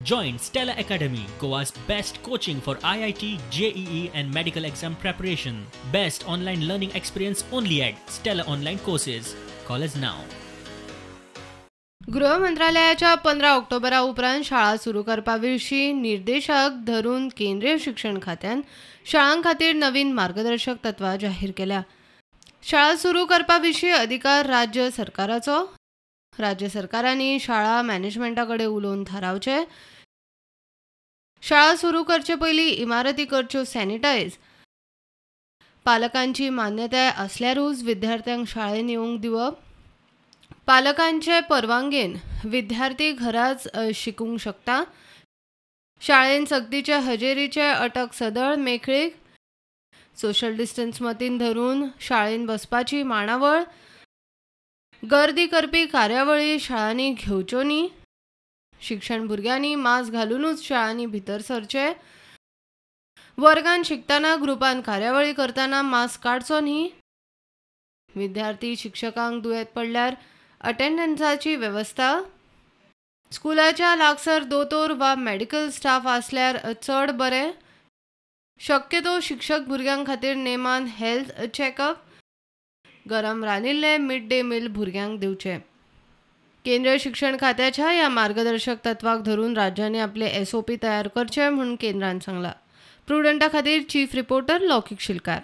Join Stella Academy, Goa's best coaching for IIT, JEE and medical exam preparation. Best online learning experience only at Stella Online Courses. Call us now. गृह मंत्रालयाच्या 15 ऑक्टोबरा उपरांत शाळा सुरू करपा विशीं निर्देशाक धरून केंद्रीय शिक्षण खात्यान शाळां खातीर नवीन मार्गदर्शक तत्वां जाहीर केल्या. शाळा सुरू करपा विशीं अधिकार राज्य सरकाराचो. राज्य सरकारांनी शाळा मॅनेजमेंटा कडेन उलोवन थारावचे. शाळा सुरू करचे पयलीं इमारती करच्यो सॅनिटायज. पालकांची मान्यताय असल्यारूच विद्यार्थ्यांक शाळेंत येवंक दिवप. पालकांचे परवानगेन विद्यार्थी घराच शिकूंक शकता. शाळेंत सक्तीचे हजेरीचे अटक सदळ मेकळीक. सोशल डिस्टन्स मतीन धरून शाळेंत बसपाची मांडावळ. गर्दी करपी कार्यावळी शाळांनी घेवच्यो न्ही. शिक्षण भुरग्यांनी मास्क घालूनच शाळांनी भितर सरचे. वर्गांत शिकतना ग्रुपान कार्यावळी करतना मास्क काडचो न्ही. विद्यार्थी शिक्षकांक दुयेंत पडल्यार अटेंडन्साची वेवस्था. स्कुलाच्या लागसार दोतोर वा मेडिकल स्टाफ आसल्यार चड बरें. शक्यतो शिक्षक भुरग्यां खातीर नेमान हेल्थ चॅकअप. गरम रांदिल्ले मिड डे मील भुरग्यांक दिवचे. केंद्रीय शिक्षण खात्याच्या ह्या मार्गदर्शक तत्वाक धरून राज्यांनी आपले SOP तयार करचे म्हूण केंद्रान सांगला. प्रुडंटा खातीर चीफ रिपोर्टर लौकिक शिलकार.